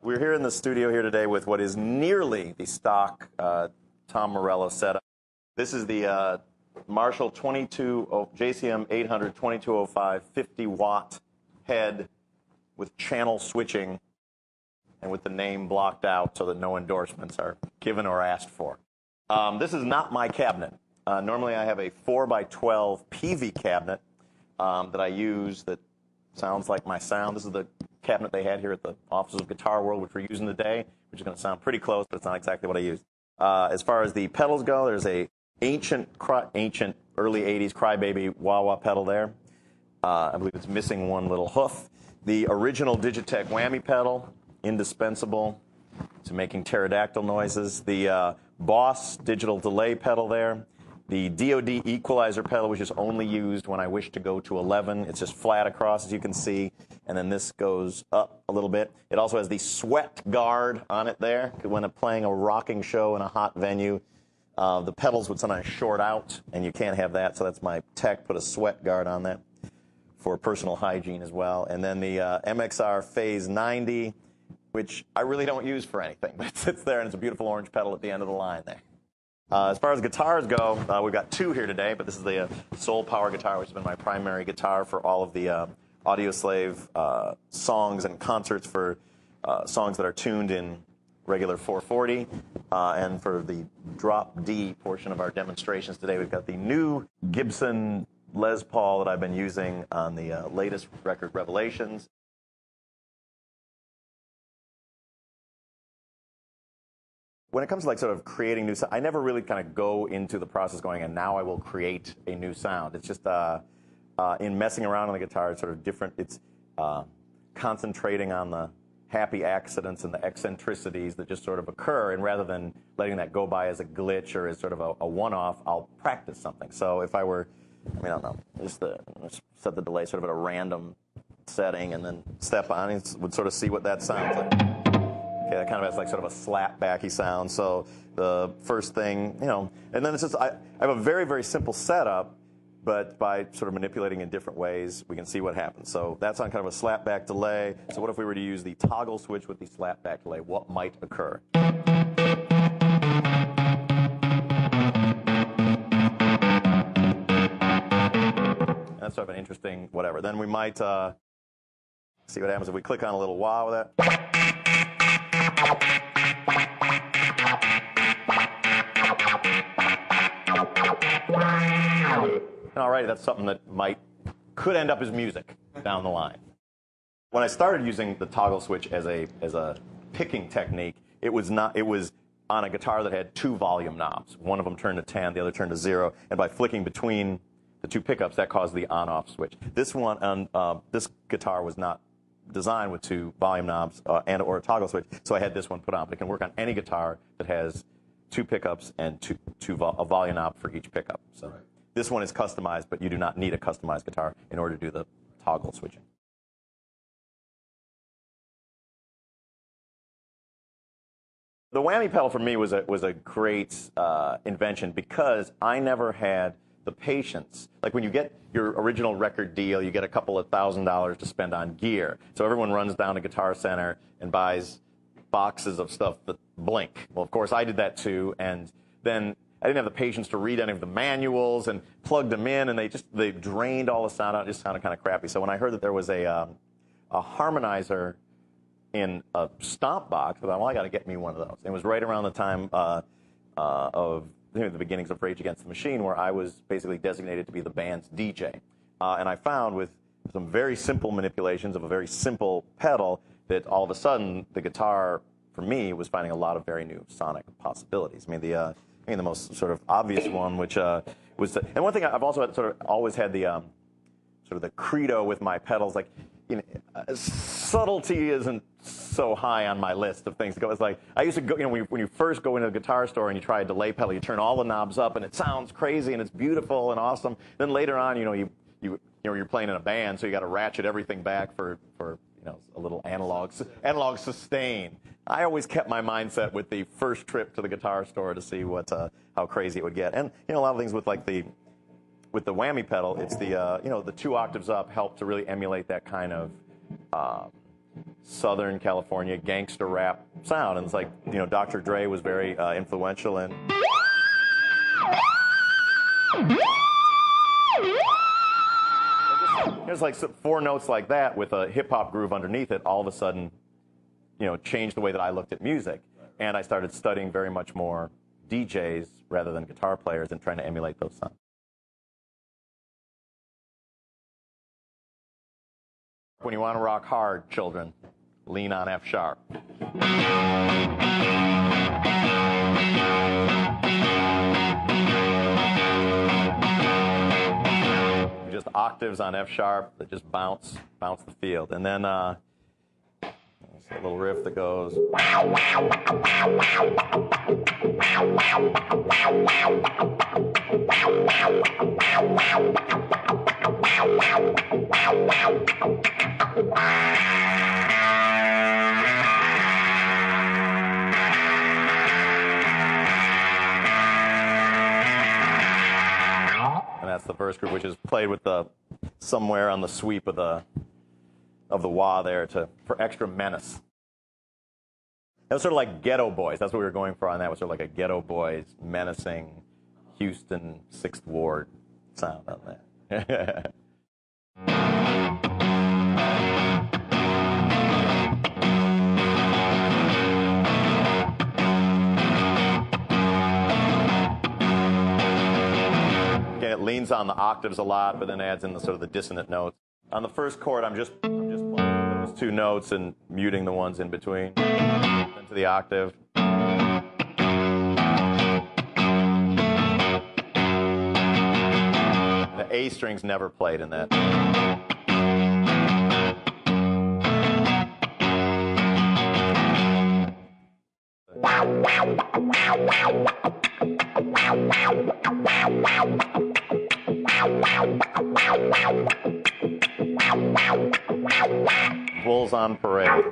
We're here in the studio here today with what is nearly the stock Tom Morello setup. This is the Marshall JCM 800 2205 50-watt head with channel switching and with the name blocked out so that no endorsements are given or asked for. This is not my cabinet. Normally I have a 4x12 PV cabinet that I use that sounds like my sound. This is the cabinet they had here at the offices of Guitar World, which we're using today, which is going to sound pretty close, but it's not exactly what I use. As far as the pedals go, there's a ancient early 80s Crybaby wah-wah pedal there. I believe it's missing one little hoof. The original Digitech whammy pedal, indispensable to making pterodactyl noises. The Boss digital delay pedal there. The DoD equalizer pedal, which is only used when I wish to go to 11. It's just flat across, as you can see, and then this goes up a little bit. It also has the sweat guard on it there. When I'm playing a rocking show in a hot venue, the pedals would sometimes short out, and you can't have that, so that's my tech, put a sweat guard on that for personal hygiene as well. And then the MXR Phase 90, which I really don't use for anything, but it sits there, and it's a beautiful orange pedal at the end of the line there. As far as guitars go, we've got two here today, but this is the Soul Power guitar, which has been my primary guitar for all of the Audioslave songs and concerts for songs that are tuned in regular 440. And for the drop D portion of our demonstrations today, we've got the new Gibson Les Paul that I've been using on the latest record, Revelations. When it comes to like sort of creating new sound, I never really kind of go into the process going, and now I will create a new sound. It's just in messing around on the guitar, it's sort of different. It's concentrating on the happy accidents and the eccentricities that just sort of occur, and rather than letting that go by as a glitch or as sort of a one-off, I'll practice something. So if I were, I don't know, just set the delay sort of at a random setting and then step on it, would sort of see what that sounds like. Okay, that kind of has like sort of a slap-backy sound. So the first thing, and then it's just, I have a very, very simple setup, but by sort of manipulating in different ways, we can see what happens. So that's on kind of a slap-back delay. So what if we were to use the toggle switch with the slap-back delay? What might occur? That's sort of an interesting whatever. Then we might see what happens if we click on a little wah with that. Alrighty, that's something that could end up as music down the line. When I started using the toggle switch as a picking technique, it was on a guitar that had two volume knobs. One of them turned to 10, the other turned to 0, and by flicking between the two pickups, that caused the on-off switch. This one, this guitar was not designed with two volume knobs or a toggle switch, so I had this one put on. But it can work on any guitar that has two pickups and a volume knob for each pickup. So right. This one is customized, but you do not need a customized guitar in order to do the toggle switching. The whammy pedal for me was a great invention because I never had the patience. Like when you get your original record deal, you get a couple of $1,000s to spend on gear. So everyone runs down to Guitar Center and buys boxes of stuff that blink. Well, of course, I did that too, and then I didn't have the patience to read any of the manuals and plug them in, and they drained all the sound out. It just sounded kind of crappy. So when I heard that there was a harmonizer in a stomp box, I thought, well, I got to get me one of those. And it was right around the time of the beginnings of Rage Against the Machine, where I was basically designated to be the band's DJ. And I found with some very simple manipulations of a very simple pedal that all of a sudden the guitar, for me, was finding a lot of very new sonic possibilities. The most sort of obvious one, which was, and one thing I've also had, sort of always had the sort of the credo with my pedals, like, subtlety isn't so high on my list of things to go. It's like I used to go, when you first go into a guitar store and you try a delay pedal, you turn all the knobs up and it sounds crazy and it's beautiful and awesome. Then later on, you're playing in a band, so you got to ratchet everything back for a little analog sustain. I always kept my mindset with the first trip to the guitar store to see how crazy it would get. And a lot of things with with the whammy pedal, it's the 2 octaves up help to really emulate that kind of Southern California gangster rap sound. And it's like, you know, Dr. Dre was very influential in. There's like 4 notes like that with a hip-hop groove underneath it, all of a sudden, you know, changed the way that I looked at music. And I started studying very much more DJs rather than guitar players and trying to emulate those sounds. When you want to rock hard, children, lean on F sharp. Just octaves on F sharp that just bounce the field. And then a little riff that goes. And that's the verse group, which is played with the somewhere on the sweep of the wah there for extra menace. That was sort of like Ghetto Boys. That's what we were going for on that. It was sort of like a Ghetto Boys menacing Houston 6th Ward sound on that. Again, it leans on the octaves a lot, but then adds in the sort of the dissonant notes. On the first chord, I'm just playing those 2 notes and muting the ones in between. Into the octave. The A string's never played in that. Bulls on Parade.